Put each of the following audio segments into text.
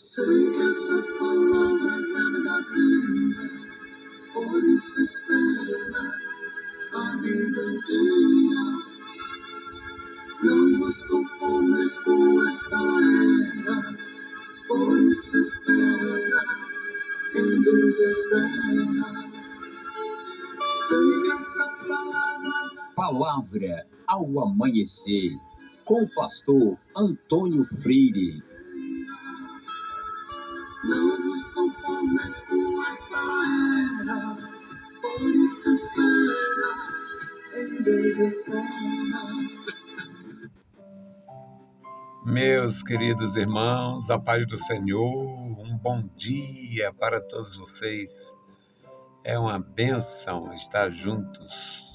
Sei que essa palavra é verdadeira, por isso espera a vida inteira. Não nos conformes com esta era, por isso espera, em Deus espera. Sei que essa palavra ao amanhecer, com o pastor Antônio Freire. Não nos conformes com esta era, por isso espera, em Deus espera. Meus queridos irmãos, a paz do Senhor, um bom dia para todos vocês. É uma bênção estar juntos,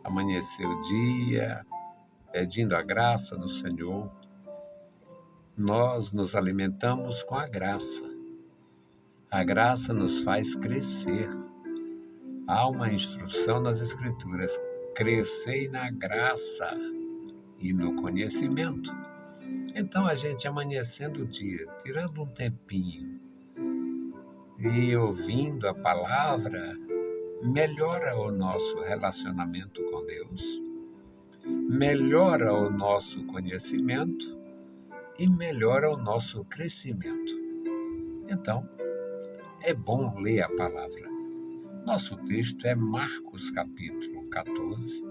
amanhecer o dia, pedindo a graça do Senhor. Nós nos alimentamos com a graça. A graça nos faz crescer. Há uma instrução nas Escrituras: crescei na graça e no conhecimento. Então, a gente amanhecendo o dia, tirando um tempinho e ouvindo a palavra, melhora o nosso relacionamento com Deus, melhora o nosso conhecimento e melhora o nosso crescimento. Então, é bom ler a palavra. Nosso texto é Marcos capítulo 14,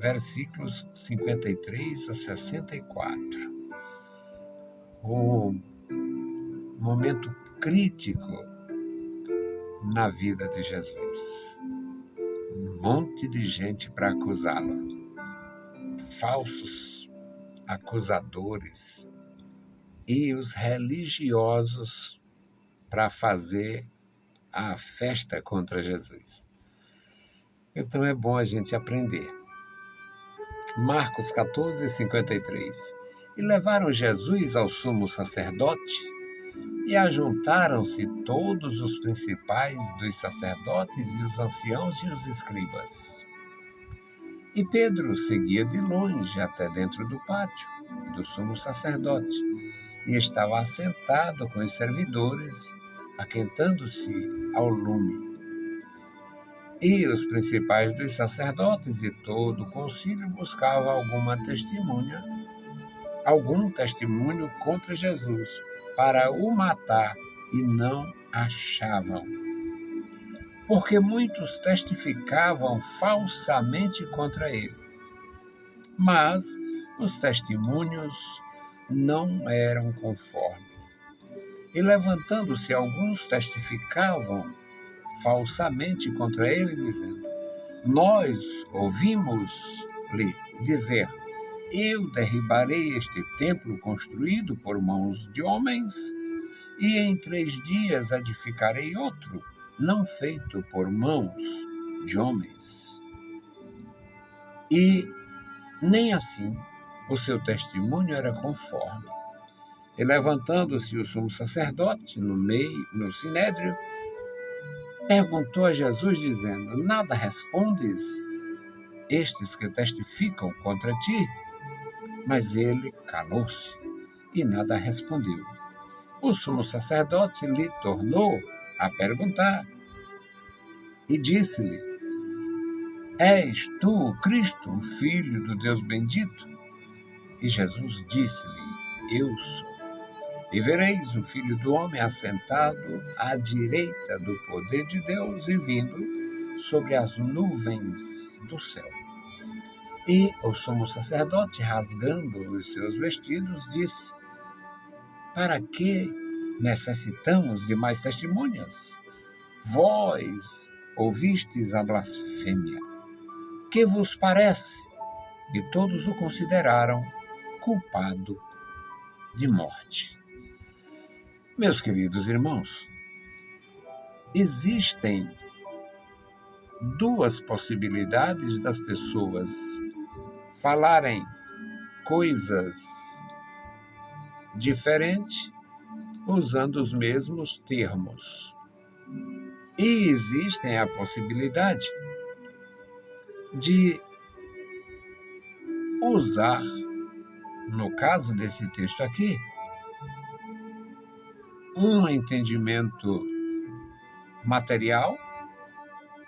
versículos 53 a 64. Um momento crítico na vida de Jesus. Um monte de gente para acusá-lo. Falsos acusadores e os religiosos para fazer a festa contra Jesus. Então é bom a gente aprender. Marcos 14, 53. E levaram Jesus ao sumo sacerdote, e ajuntaram-se todos os principais dos sacerdotes e os anciãos e os escribas. E Pedro seguia de longe até dentro do pátio do sumo sacerdote, e estava assentado com os servidores, aquentando-se ao lume. E os principais dos sacerdotes e todo o concílio buscavam algum testemunho contra Jesus, para o matar, e não achavam. Porque muitos testificavam falsamente contra ele. Mas os testemunhos não eram conformes. E levantando-se alguns testificavam falsamente contra ele, dizendo: nós ouvimos-lhe dizer: eu derribarei este templo construído por mãos de homens, e em 3 dias edificarei outro, não feito por mãos de homens. E nem assim o seu testemunho era conforme. E levantando-se o sumo sacerdote no sinédrio, perguntou a Jesus, dizendo: nada respondes estes que testificam contra ti? Mas ele calou-se e nada respondeu. O sumo sacerdote lhe tornou a perguntar e disse-lhe: és tu o Cristo, o Filho do Deus bendito? E Jesus disse-lhe: eu sou. E vereis o Filho do Homem assentado à direita do poder de Deus e vindo sobre as nuvens do céu. E o sumo sacerdote, rasgando os seus vestidos, disse: para que necessitamos de mais testemunhas? Vós ouvistes a blasfêmia. Que vos parece? E todos o consideraram culpado de morte. Meus queridos irmãos, existem 2 possibilidades das pessoas falarem coisas diferentes usando os mesmos termos. E existe a possibilidade de usar, no caso desse texto aqui, um entendimento material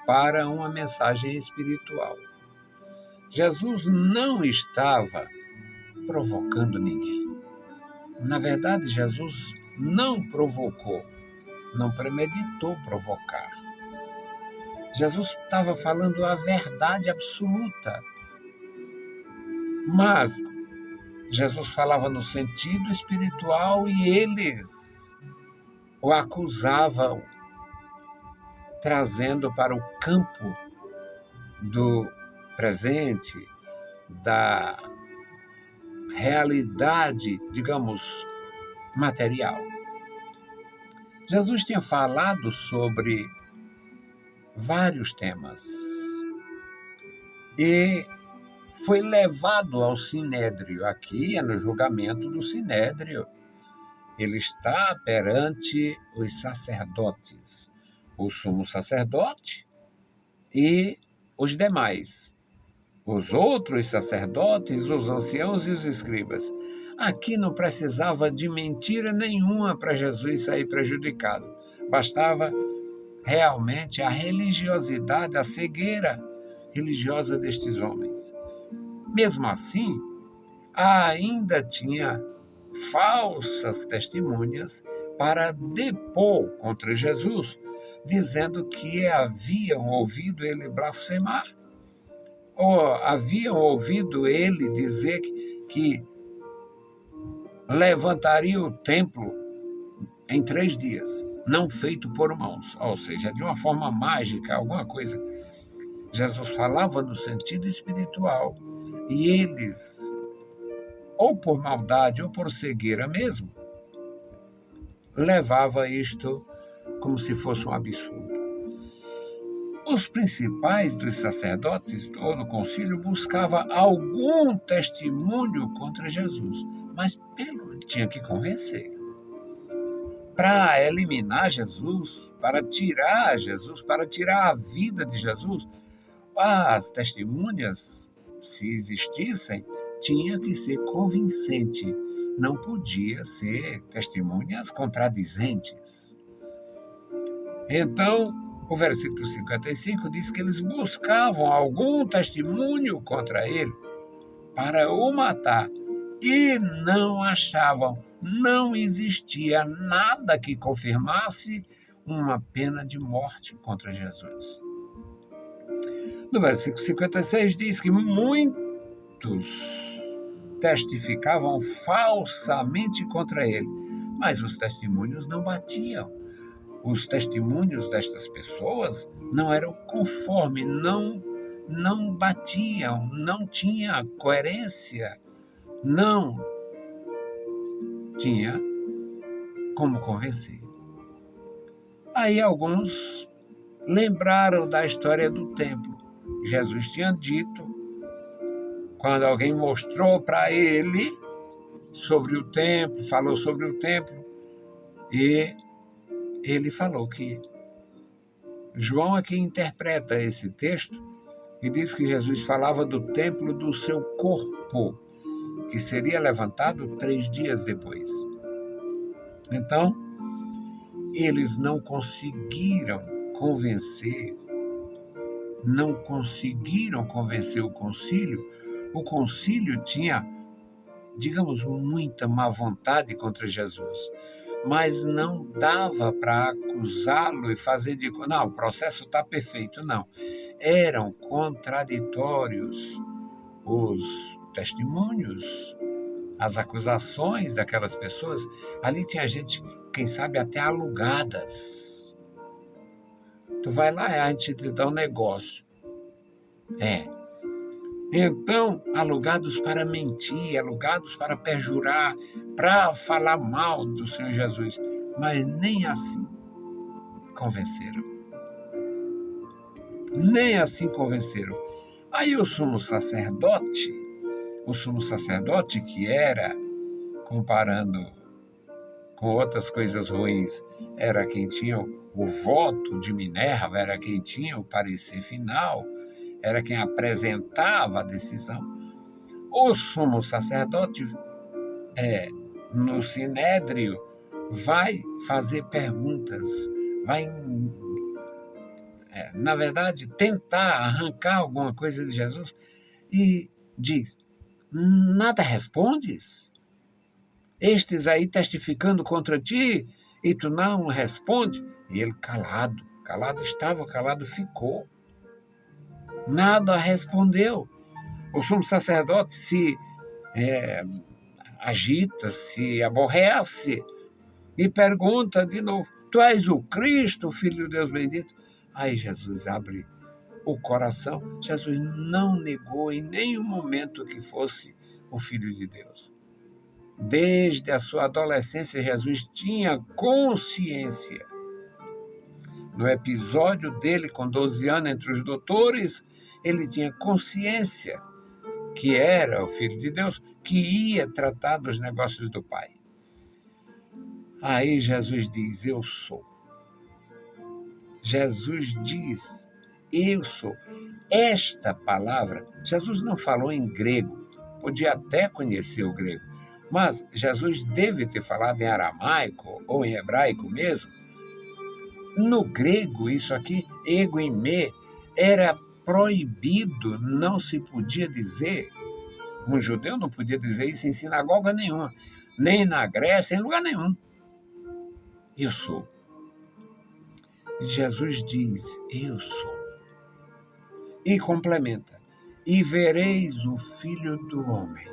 para uma mensagem espiritual. Jesus não estava provocando ninguém. Na verdade, Jesus não provocou, não premeditou provocar. Jesus estava falando a verdade absoluta. Mas Jesus falava no sentido espiritual e eles o acusavam, trazendo para o campo do presente, da realidade, digamos, material. Jesus tinha falado sobre vários temas e foi levado ao sinédrio. Aqui é no julgamento do sinédrio. Ele está perante os sacerdotes, o sumo sacerdote e os demais, os outros sacerdotes, os anciãos e os escribas. Aqui não precisava de mentira nenhuma para Jesus sair prejudicado. Bastava realmente a religiosidade, a cegueira religiosa destes homens. Mesmo assim, ainda tinha falsas testemunhas para depor contra Jesus, dizendo que haviam ouvido ele blasfemar, ou haviam ouvido ele dizer que levantaria o templo em 3 dias, não feito por mãos, ou seja, de uma forma mágica, alguma coisa. Jesus falava no sentido espiritual e eles, ou por maldade ou por cegueira mesmo, levava isto como se fosse um absurdo. Os principais dos sacerdotes, todo o concílio, buscava algum testemunho contra Jesus, mas tinha que convencer. Para eliminar Jesus, para tirar Jesus, para tirar a vida de Jesus, as testemunhas, se existissem, tinha que ser convincente, não podia ser testemunhas contradizentes. Então, o versículo 55 diz que eles buscavam algum testemunho contra ele para o matar e não achavam, não existia nada que confirmasse uma pena de morte contra Jesus. No versículo 56 diz que muitos testificavam falsamente contra ele, mas os testemunhos não batiam. Os testemunhos destas pessoas não eram conforme, não batiam, não tinha coerência, não tinha como convencer. Aí alguns lembraram da história do templo. Jesus tinha dito, quando alguém mostrou para ele sobre o templo, falou sobre o templo, e ele falou que João é quem interpreta esse texto e diz que Jesus falava do templo do seu corpo, que seria levantado 3 dias depois. Então, eles não conseguiram convencer o concílio. O concílio tinha, digamos, muita má vontade contra Jesus, mas não dava para acusá-lo e fazer de... Não, o processo está perfeito, não. Eram contraditórios os testemunhos, as acusações daquelas pessoas. Ali tinha gente, quem sabe, até alugadas. Tu vai lá, a gente te dá um negócio. Então, alugados para mentir, alugados para perjurar, para falar mal do Senhor Jesus. Mas nem assim convenceram. Nem assim convenceram. Aí o sumo sacerdote que era, comparando com outras coisas ruins, era quem tinha o voto de Minerva, era quem tinha o parecer final, era quem apresentava a decisão. O sumo sacerdote, no sinédrio, vai fazer perguntas, vai, na verdade, tentar arrancar alguma coisa de Jesus e diz: nada respondes? Estes aí testificando contra ti e tu não responde? E ele calado, calado estava, calado ficou. Nada respondeu. O sumo sacerdote se agita, se aborrece e pergunta de novo: tu és o Cristo, o Filho de Deus bendito? Aí Jesus abre o coração. Jesus não negou em nenhum momento que fosse o Filho de Deus. Desde a sua adolescência, Jesus tinha consciência. No episódio dele, com 12 anos, entre os doutores, ele tinha consciência que era o Filho de Deus, que ia tratar dos negócios do Pai. Aí Jesus diz: eu sou. Jesus diz: eu sou. Esta palavra, Jesus não falou em grego, podia até conhecer o grego, mas Jesus deve ter falado em aramaico ou em hebraico mesmo. No grego, isso aqui, ego em me, era proibido, não se podia dizer. Um judeu não podia dizer isso em sinagoga nenhuma, nem na Grécia, em lugar nenhum. Eu sou. Jesus diz: eu sou. E complementa: e vereis o Filho do Homem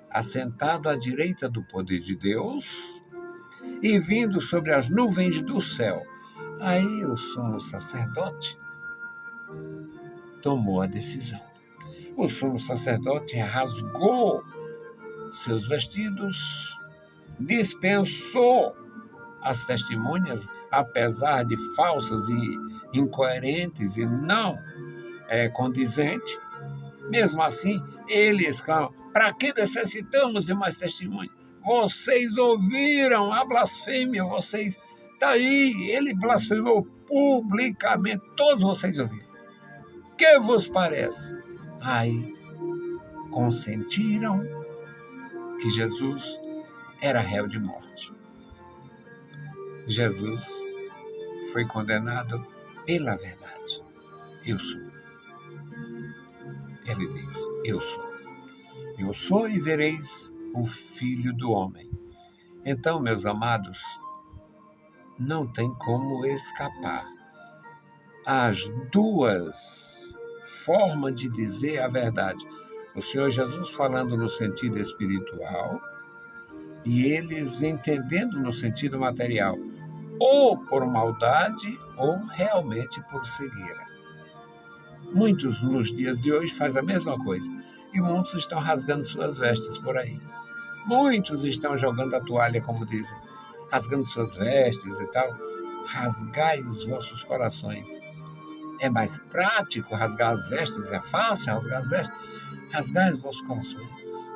assentado à direita do poder de Deus e vindo sobre as nuvens do céu. Aí o sumo sacerdote tomou a decisão. O sumo sacerdote rasgou seus vestidos, dispensou as testemunhas, apesar de falsas e incoerentes e não condizentes. Mesmo assim, ele exclama: para que necessitamos de mais testemunhas? Vocês ouviram a blasfêmia, vocês... Está aí, ele blasfemou publicamente, todos vocês ouviram. Que vos parece? Aí consentiram que Jesus era réu de morte. Jesus foi condenado pela verdade. Eu sou. Ele diz: eu sou. Eu sou e vereis o Filho do Homem. Então, meus amados, não tem como escapar. As duas formas de dizer a verdade. O Senhor Jesus falando no sentido espiritual e eles entendendo no sentido material, ou por maldade ou realmente por cegueira. Muitos nos dias de hoje fazem a mesma coisa e muitos estão rasgando suas vestes por aí. Muitos estão jogando a toalha, como dizem, rasgando suas vestes e tal. Rasgai os vossos corações. É mais prático rasgar as vestes, é fácil rasgar as vestes. Rasgai os vossos corações.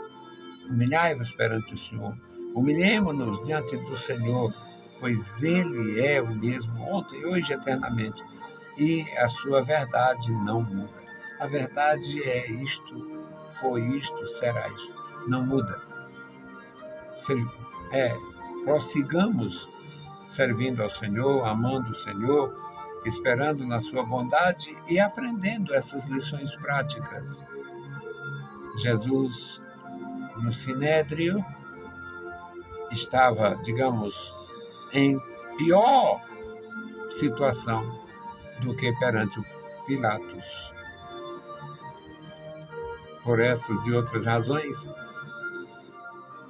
Humilhai-vos perante o Senhor. Humilhemo-nos diante do Senhor, pois Ele é o mesmo ontem, hoje e eternamente. E a sua verdade não muda. A verdade é isto, foi isto, será isto. Não muda. Prossigamos servindo ao Senhor, amando o Senhor, esperando na sua bondade e aprendendo essas lições práticas. Jesus, no Sinédrio, estava, digamos, em pior situação do que perante o Pilatos. Por essas e outras razões,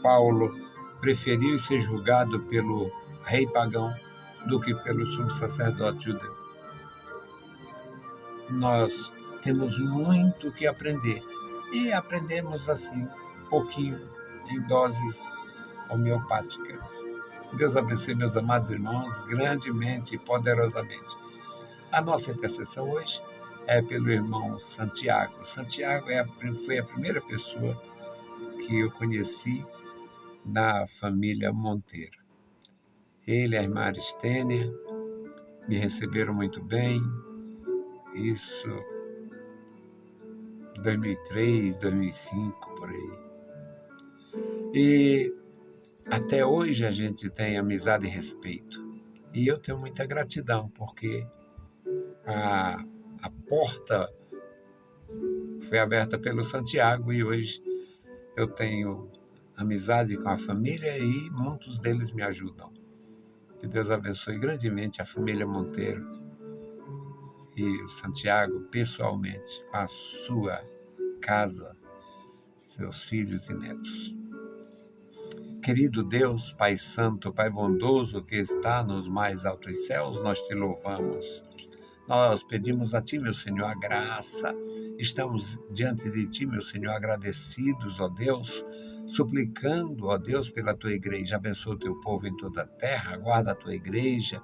Paulo preferiu ser julgado pelo rei pagão do que pelo sumo sacerdote judeu. Nós temos muito que aprender e aprendemos assim, pouquinho, em doses homeopáticas. Deus abençoe, meus amados irmãos, grandemente e poderosamente. A nossa intercessão hoje é pelo irmão Santiago. Santiago foi a primeira pessoa que eu conheci na família Monteiro. Ele e a irmã Aristênia me receberam muito bem, isso em 2003, 2005, por aí. E Até hoje a gente tem amizade e respeito. E eu tenho muita gratidão, porque a, a porta foi aberta pelo Santiago e hoje eu tenho amizade com a família e muitos deles me ajudam. Que Deus abençoe grandemente a família Monteiro e o Santiago pessoalmente, a sua casa, seus filhos e netos. Querido Deus, Pai Santo, Pai bondoso que está nos mais altos céus, nós te louvamos. Nós pedimos a Ti, meu Senhor, a graça. Estamos diante de Ti, meu Senhor, agradecidos, ó Deus, suplicando, ó Deus, pela Tua igreja. Abençoa o Teu povo em toda a terra, guarda a Tua igreja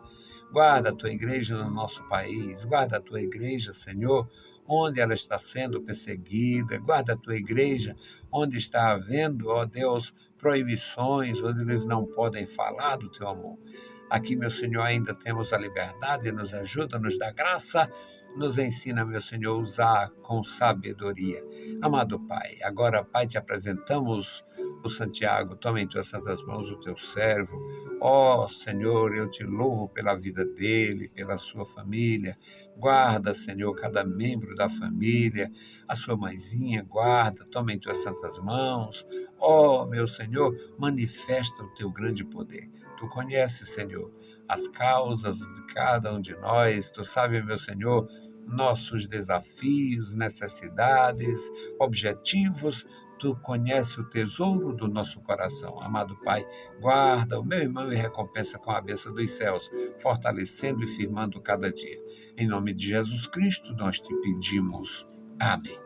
no nosso país, guarda a Tua igreja, Senhor, onde ela está sendo perseguida, guarda a Tua igreja onde está havendo, ó Deus, proibições, onde eles não podem falar do Teu amor. Aqui, meu Senhor, ainda temos a liberdade, nos ajuda, nos dá graça, nos ensina, meu Senhor, a usar com sabedoria. Amado Pai, agora, Pai, te apresentamos o Santiago, toma em tuas santas mãos o teu servo. Ó Senhor, eu te louvo pela vida dele, pela sua família. Guarda, Senhor, cada membro da família, a sua mãezinha, guarda, toma em tuas santas mãos. Ó, meu Senhor, manifesta o teu grande poder. Tu conheces, Senhor, as causas de cada um de nós. Tu sabes, meu Senhor, nossos desafios, necessidades, objetivos. Tu conheces o tesouro do nosso coração. Amado Pai, guarda o meu irmão e recompensa com a bênção dos céus, fortalecendo e firmando cada dia. Em nome de Jesus Cristo, nós te pedimos. Amém.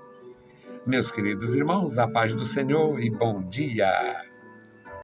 Meus queridos irmãos, a paz do Senhor e bom dia.